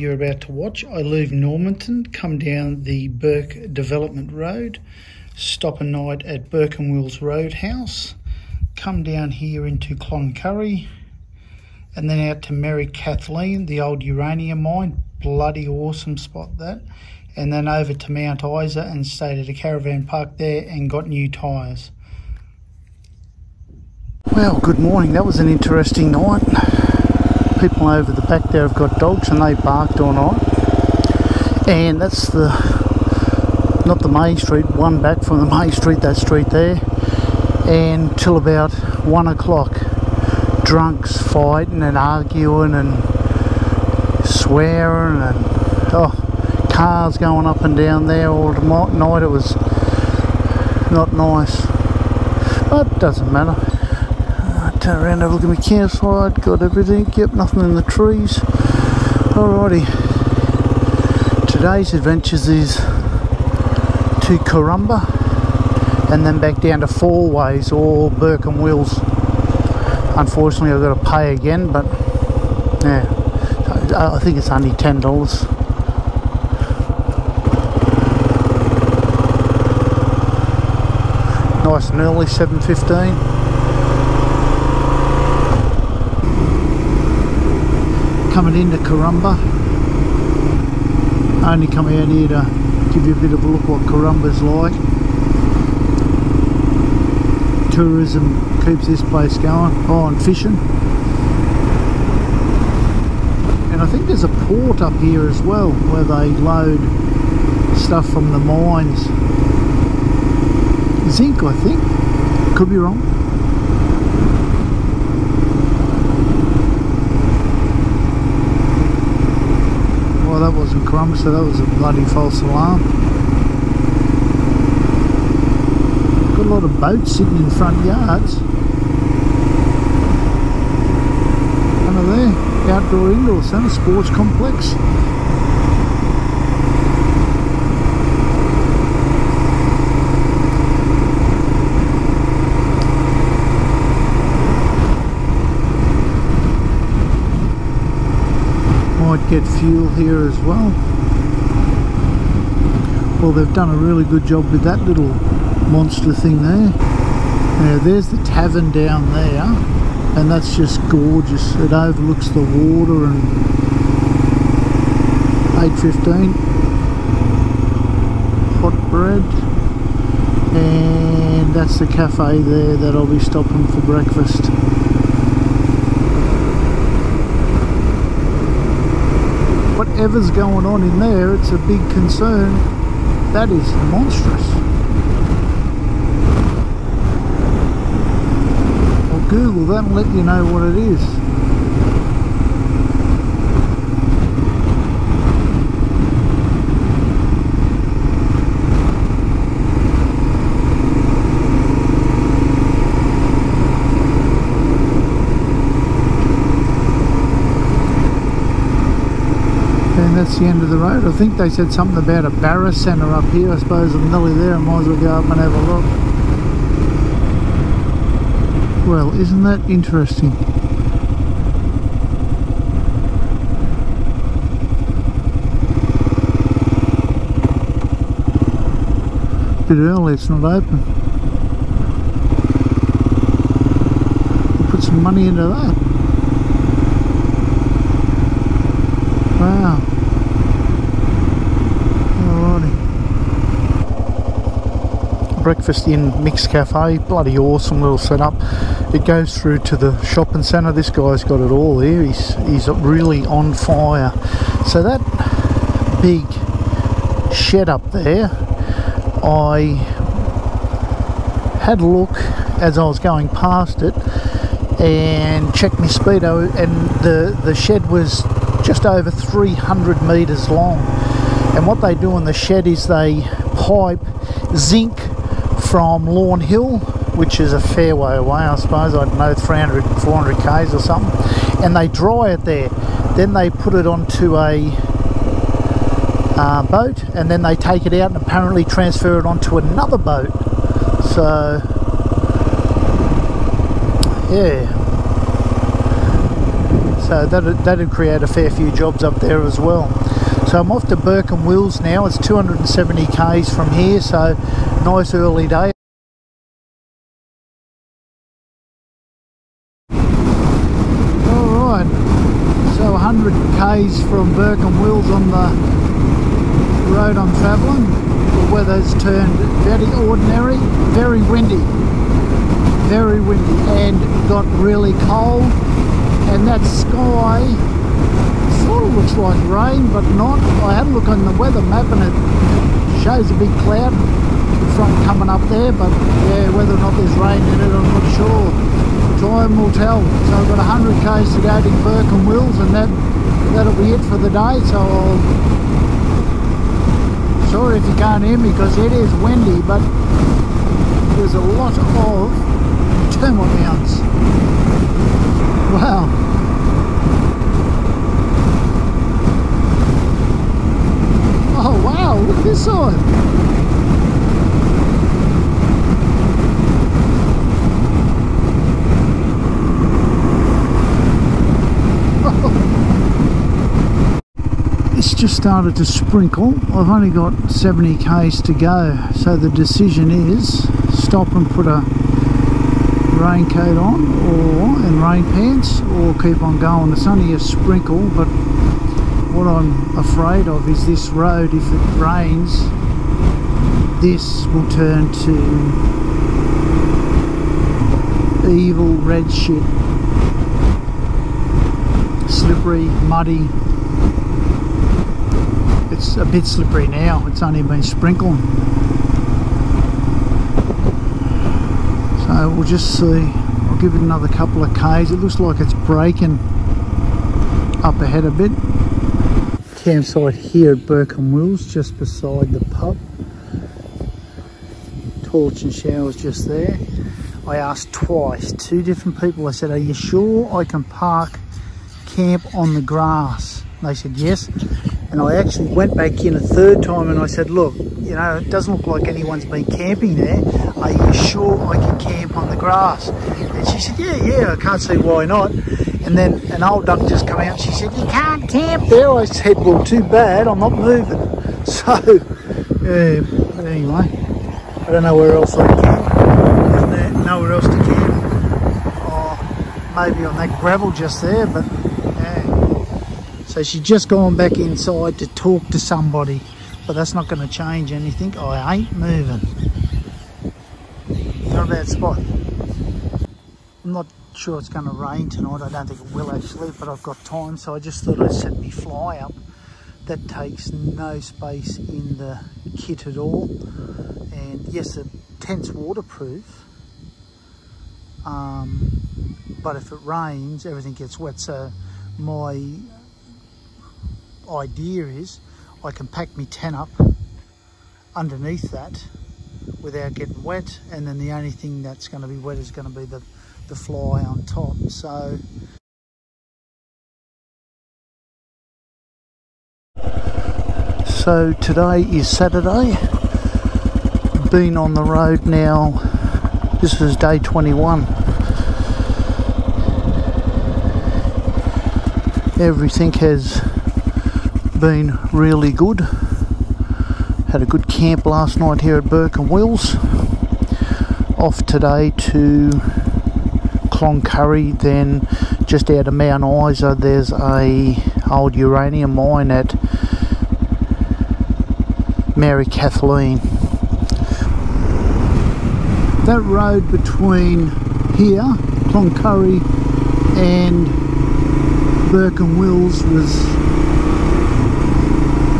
that you're about to watch, I leave Normanton, come down the Burke Development Road, stop a night at Burke and Will's Roadhouse, come down here into Cloncurry, and then out to Merry Kathleen, the old uranium mine. Bloody awesome spot that. And then over to Mount Isa and stayed at a caravan park there and got new tyres. Well, good morning. That was an interesting night. People over the back there have got dogs and they barked all night. And that's not the main street, one back from the main street, that street there. And till about 1 o'clock, drunks fighting and arguing and swearing and cars going up and down there all night. It was not nice, but it doesn't matter. Turn around, have a look at my campsite, got everything, yep, nothing in the trees. Alrighty, today's adventures is to Corumba and then back down to Four Ways or Burke and Will's. Unfortunately I've got to pay again, but yeah, I think it's only $10. Nice and early, 7:15. Coming into Corumba. I only come out here to give you a bit of a look what Corumba's like. Tourism keeps this place going. Oh, and fishing. And I think there's a port up here as well where they load stuff from the mines. Zinc, I think. Could be wrong. Well, that wasn't Corumba, so that was a bloody false alarm. Got a lot of boats sitting in front yards. Under there, outdoor indoor centre, sports complex. Might get fuel here as well. Well, they've done a really good job with that little monster thing there. Now there's the tavern down there, and that's just gorgeous. It overlooks the water. And 8:15, hot bread, and that's the cafe there that I'll be stopping for breakfast. Whatever's going on in there, it's a big concern. That is monstrous. Well, Google that and let you know what it is. And that's the end of the road. I think they said something about a barra centre up here. I suppose I'm nearly there. I might as well go up and have a look. Well, isn't that interesting? A bit early, it's not open. We'll put some money into that. Wow. Breakfast in Mixed Cafe, bloody awesome little setup. It goes through to the shopping centre. This guy's got it all here. He's really on fire. So that big shed up there, I had a look as I was going past it and checked my speedo, and the shed was just over 300 metres long. And what they do in the shed is they pipe zinc from Lawn Hill, which is a fair way away, I suppose, I don't know, 300, 400 k's or something, and they dry it there. Then they put it onto a boat, and then they take it out and apparently transfer it onto another boat. So yeah, So that'd create a fair few jobs up there as well. So I'm off to Burke and Wills now. It's 270 k's from here, so nice early day. Alright, so 100 k's from Burke and Wills on the road I'm travelling. The weather's turned very ordinary, very windy, and got really cold, and that sky sort of looks like rain, but not. I had a look on the weather map and it shows a big cloud front coming up there, but yeah, whether or not there's rain in it, I'm not sure. Time will tell. So I've got 100 k's to go to Burke and Wills, and that'll be it for the day. So sorry if you can't hear me because it is windy, but there's a lot of thermal mounts. Wow. Oh wow, look at this side. It's just started to sprinkle. I've only got 70 k's to go, so the decision is stop and put a raincoat on and rain pants, or keep on going. It's only a sprinkle, but what I'm afraid of is this road, if it rains, this will turn to evil red shit. Slippery, muddy. It's a bit slippery now, it's only been sprinkling. So we'll just see. I'll give it another couple of k's. It looks like it's breaking up ahead a bit. Campsite here at Burke and Wills, just beside the pub. Torch and showers just there. I asked twice, two different people. I said, are you sure I can camp on the grass? And they said yes. And I actually went back in a third time and I said, look, you know, it doesn't look like anyone's been camping there. Are you sure I can camp on the grass? And she said, yeah, I can't see why not. And then an old duck just come out and she said, you can't camp there. I said, well, too bad, I'm not moving. So, yeah, but anyway, I don't know where else I can camp. There's nowhere else to camp. Oh, maybe on that gravel just there, but yeah. So she's just gone back inside to talk to somebody, but that's not going to change anything. I ain't moving. Not a bad spot. I'm not sure it's going to rain tonight. I don't think it will actually, but I've got time, so I just thought I'd set me fly up. That takes no space in the kit at all. And yes, the tent's waterproof, but if it rains, everything gets wet. So my idea is I can pack my tent up underneath that without getting wet, and then the only thing that's going to be wet is going to be the fly on top. So today is Saturday. Been on the road now, this is day 21. Everything has been really good. Had a good camp last night here at Burke and Wills. Off today to Cloncurry, then just out of Mount Isa there's a old uranium mine at Mary Kathleen. That road between here, Cloncurry, and Burke and Wills was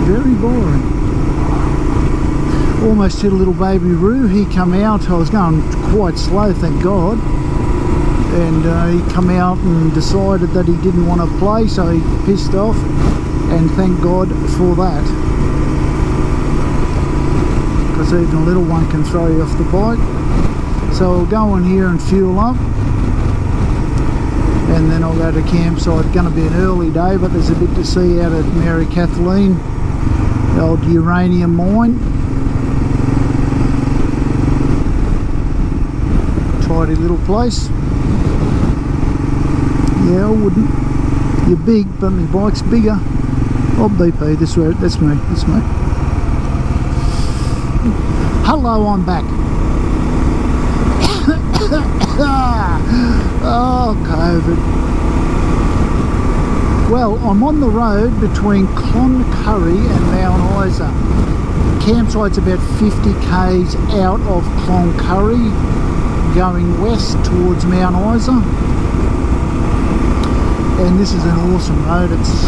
very boring. Almost hit a little baby roo. He come out, I was going quite slow, thank God, and he come out and decided that he didn't want to play, so he pissed off, and thank God for that, because even a little one can throw you off the bike. So I'll go in here and fuel up, and then I'll go to campsite. It's going to be an early day, but there's a bit to see out at Mary Kathleen, the old uranium mine. Tidy little place. Yeah, I wouldn't. You're big, but my bike's bigger. Oh, BP, this road, that's me, that's me. Hello, I'm back. Oh, COVID. Well, I'm on the road between Cloncurry and Mount Isa. Campsite's about 50 k's out of Cloncurry, going west towards Mount Isa. And this is an awesome road. It's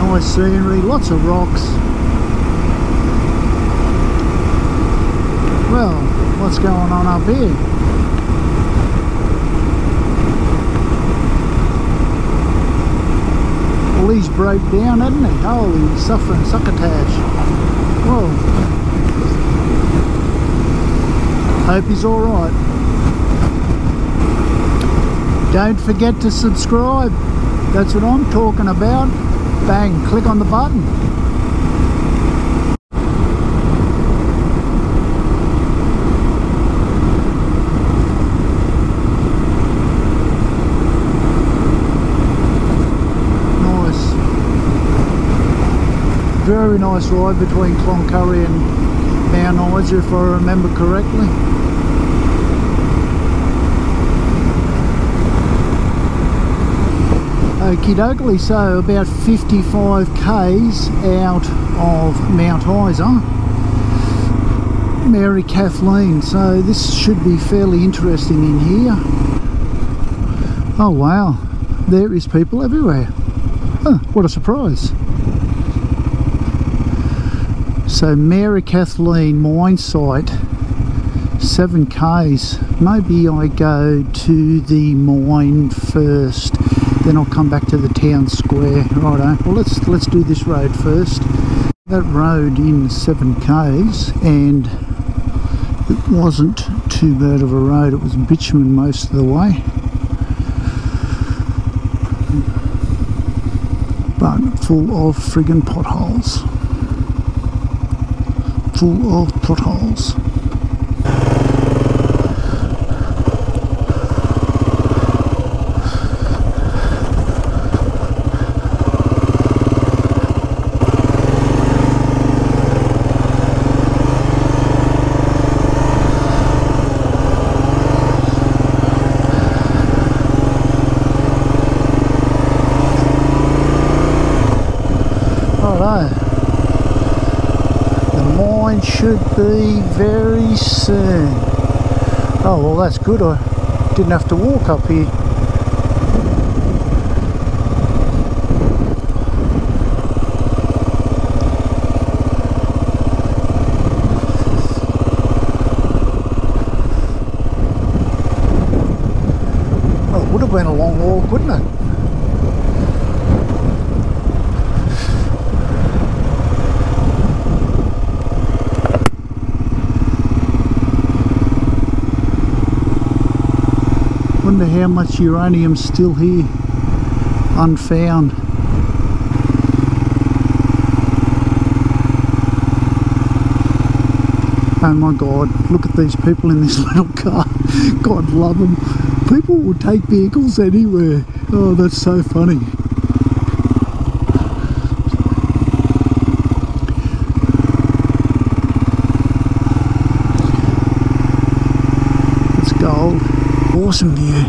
nice scenery, lots of rocks. Well, what's going on up here? Well, he's broke down, hasn't he? Holy suffering succotash. Whoa. Hope he's alright. Don't forget to subscribe. That's what I'm talking about. Bang, click on the button. Very nice ride between Cloncurry and Mount Isa, if I remember correctly. Okie dokie, so about 55 k's out of Mount Isa, Mary Kathleen, so this should be fairly interesting in here. Oh wow, there is people everywhere. Oh, what a surprise. So Mary Kathleen mine site, 7 k's. Maybe I go to the mine first, then I'll come back to the town square. Righto. Well, let's do this road first. That road in 7 k's, and it wasn't too bad of a road. It was bitumen most of the way, but full of friggin' potholes. Full of potholes. Should be very soon. Oh well, that's good. I didn't have to walk up here. Well, it would have been a long walk, wouldn't it? Wonder how much uranium's still here, unfound. Oh my God, look at these people in this little car. God love them. People will take vehicles anywhere. Oh, that's so funny. It's gold. Awesome view.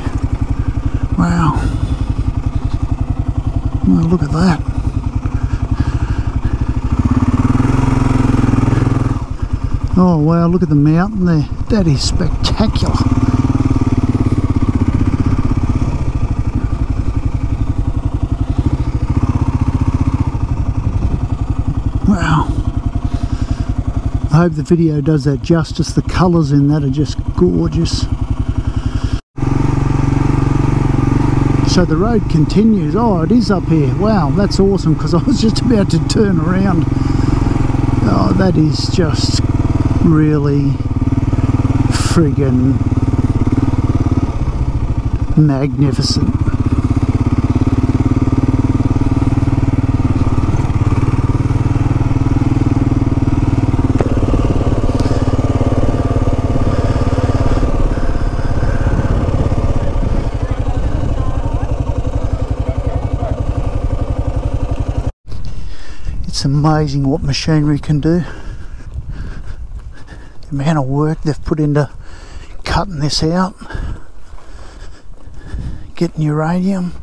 Wow. Well, look at that. Oh wow, look at the mountain there. That is spectacular. Wow. I hope the video does that justice. The colours in that are just gorgeous. So the road continues. Oh, it is up here. Wow, that's awesome, because I was just about to turn around. Oh, that is just really friggin' magnificent. It's amazing what machinery can do. The amount of work they've put into cutting this out, getting uranium.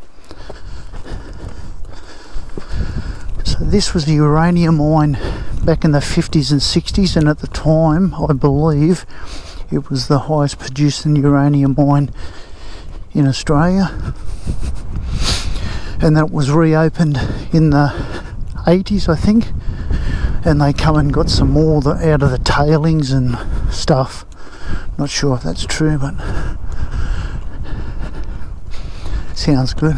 So this was the uranium mine back in the 50s and 60s, and at the time I believe it was the highest producing uranium mine in Australia, and that was reopened in the 80s I think, and they come and got some more out of the tailings and stuff. Not sure if that's true, but sounds good.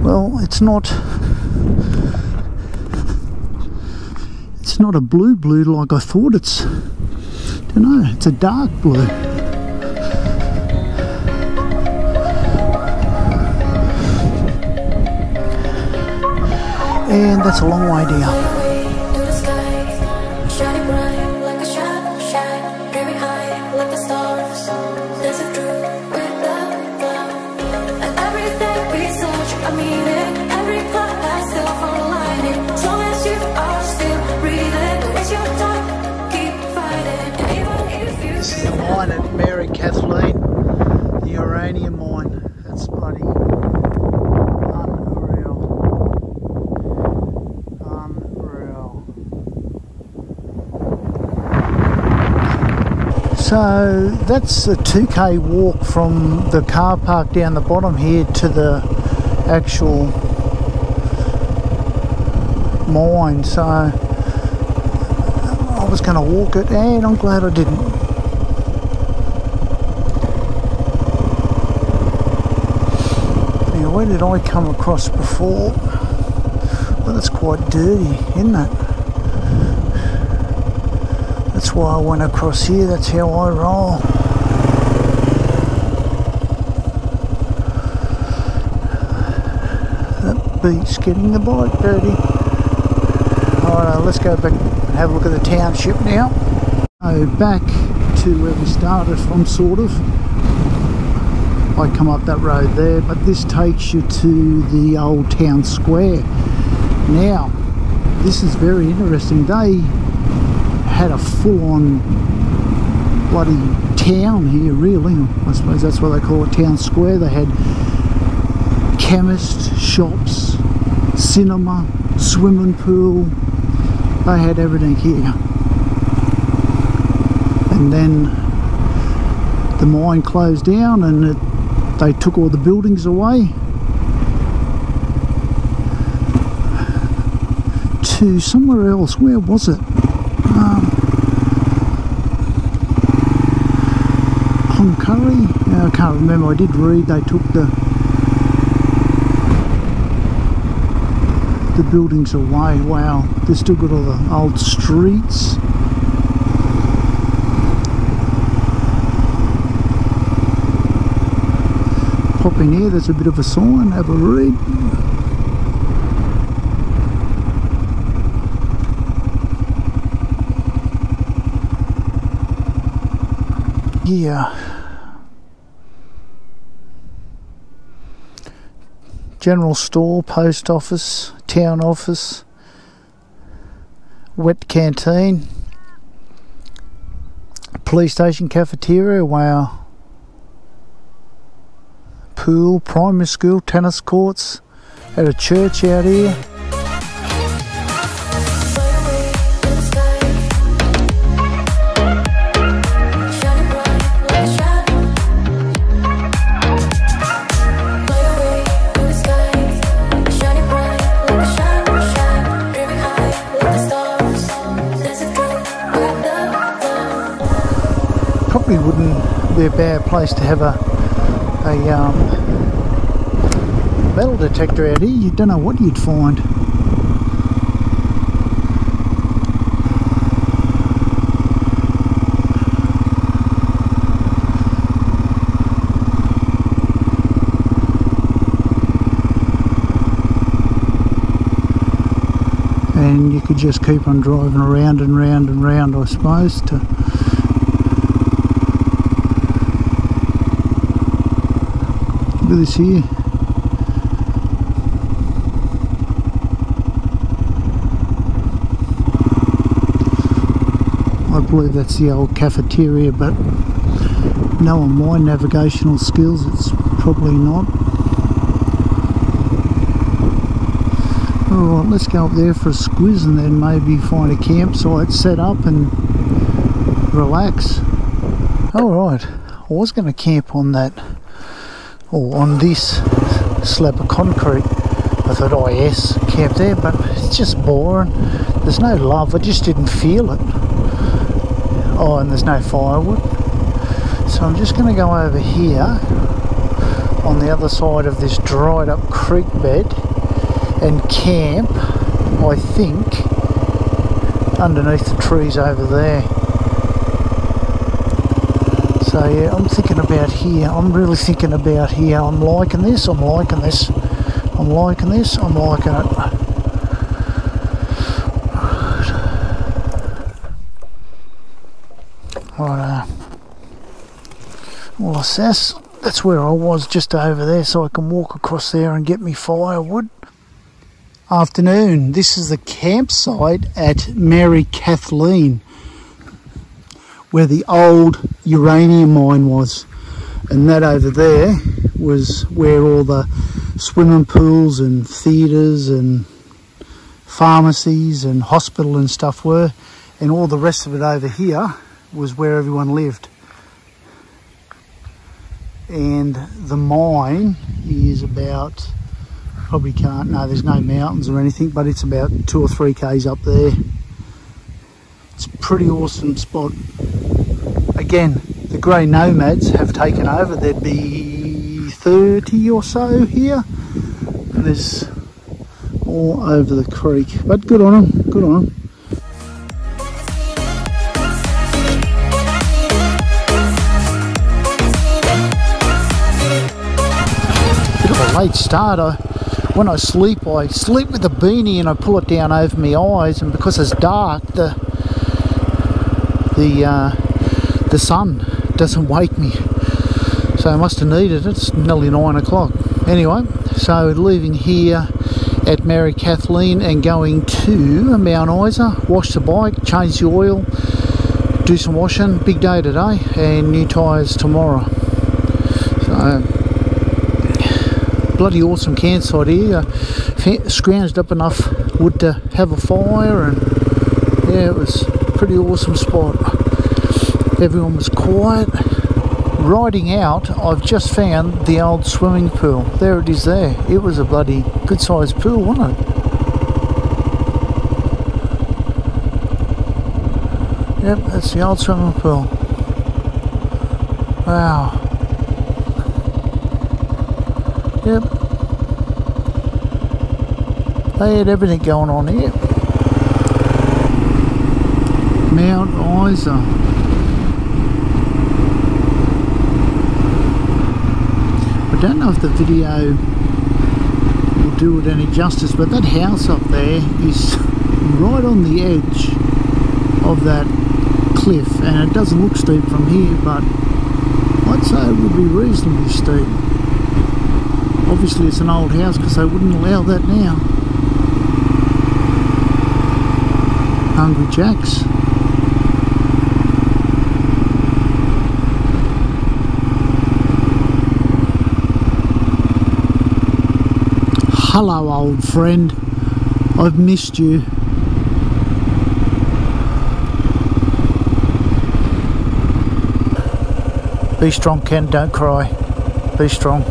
Well, it's not a blue like I thought. It's, I don't know, it's a dark blue. And that's a long way down. This is the mine at Mary Kathleen, the uranium mine. That's bloody unreal. Unreal. So that's a 2k walk from the car park down the bottom here to the actual mine. So I was going to walk it, and I'm glad I didn't. Where did I come across before? Well, that's quite dirty, isn't it? That's why I went across here. That's how I roll. That beats getting the bike dirty. Alright, let's go back and have a look at the township now. So back to where we started from, sort of. I come up that road there, but this takes you to the old town square. Now, this is very interesting. They had a full-on bloody town here, really. I suppose that's why they call it town square. They had chemists, shops, cinema, swimming pool. They had everything here. And then the mine closed down, and they took all the buildings away to somewhere else. Where was it? Cloncurry? I can't remember. I did read they took the buildings away. Wow, they've still got all the old streets. Pop in here, there's a bit of a sign, have a read. Yeah. General store, post office, town office, wet canteen, police station, cafeteria, wow. Pool, primary school, tennis courts, at a church out here. Probably wouldn't be a bad place to have a metal detector out here. You don't know what you'd find. And you could just keep on driving around and round and round, I suppose, to Look at this here. I believe that's the old cafeteria, but knowing my navigational skills, it's probably not. Alright, let's go up there for a squiz and then maybe find a campsite, set up and relax. Alright, I was going to camp on that, or on this slab of concrete. I thought, oh yes, camp there, but it's just boring. There's no love, I just didn't feel it. Oh, and there's no firewood. So I'm just going to go over here on the other side of this dried up creek bed and camp, I think, underneath the trees over there. So yeah, I'm thinking about here. I'm really thinking about here. I'm liking this, I'm liking this, I'm liking this, I'm liking it. Right, well, that's where I was, just over there, so I can walk across there and get me firewood. Afternoon, this is the campsite at Mary Kathleen, where the old uranium mine was, and that over there was where all the swimming pools and theatres and pharmacies and hospital and stuff were, and all the rest of it over here was where everyone lived. And the mine is about, probably can't, no, there's no mountains or anything, but it's about 2 or 3 k's up there. It's a pretty awesome spot. Again, the grey nomads have taken over. There'd be 30 or so here, and there's all over the creek, but good on them, good on them. Late starter. When I sleep with the beanie and I pull it down over my eyes, and because it's dark, the sun doesn't wake me, so I must have needed it. It's nearly 9 o'clock. Anyway, so leaving here at Mary Kathleen and going to Mount Isa, wash the bike, change the oil, do some washing. Big day today, and new tyres tomorrow. So bloody awesome campsite here. Scrounged up enough wood to have a fire, and yeah, it was a pretty awesome spot. Everyone was quiet. Riding out, I've just found the old swimming pool. There it is there. It was a bloody good sized pool, wasn't it? Yep, that's the old swimming pool. Wow. Yep. They had everything going on here. Mount Isa. I don't know if the video will do it any justice, but that house up there is right on the edge of that cliff, and it doesn't look steep from here, but I'd say it would be reasonably steep. Obviously it's an old house because they wouldn't allow that now. Hungry Jacks. Hello old friend, I've missed you. Be strong, Ken, don't cry. Be strong.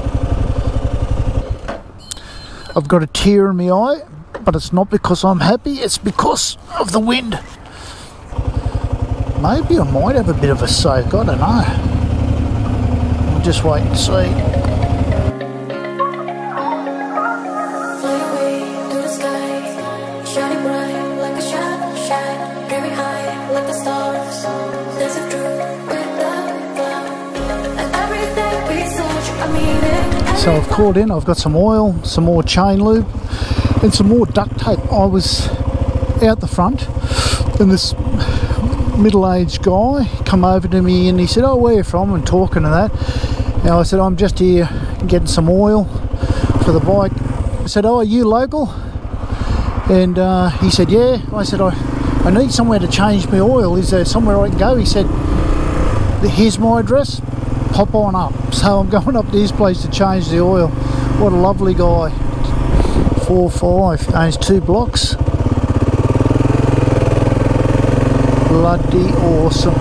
I've got a tear in my eye, but it's not because I'm happy, it's because of the wind. Maybe I might have a bit of a soak, I don't know. We'll just wait and see. So I've caught in, I've got some oil, some more chain lube and some more duct tape. I was out the front and this middle-aged guy come over to me and he said, oh, where are you from, and talking to that. And I said, I'm just here getting some oil for the bike. I said, oh, are you local? And he said, yeah. I said, I need somewhere to change my oil. Is there somewhere I can go? He said, here's my address, pop on up. So I'm going up to his place to change the oil. What a lovely guy. 4-5, owns 2 blocks. Bloody awesome.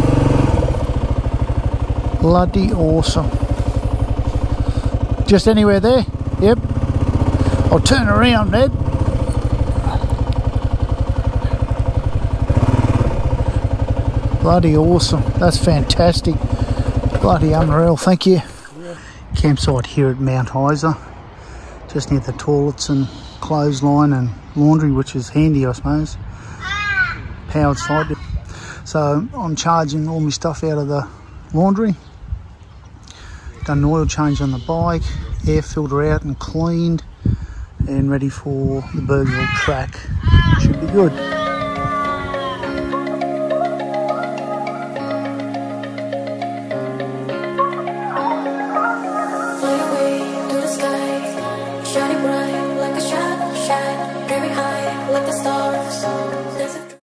Bloody awesome. Just anywhere there? Yep. I'll turn around, Ned. Bloody awesome. That's fantastic. Bloody unreal. Thank you. Campsite here at Mount Isa. Just near the toilets and clothesline and laundry, which is handy, I suppose. Powered site. So I'm charging all my stuff out of the laundry. Done an oil change on the bike, air filter out and cleaned, and ready for the Burke track. Should be good.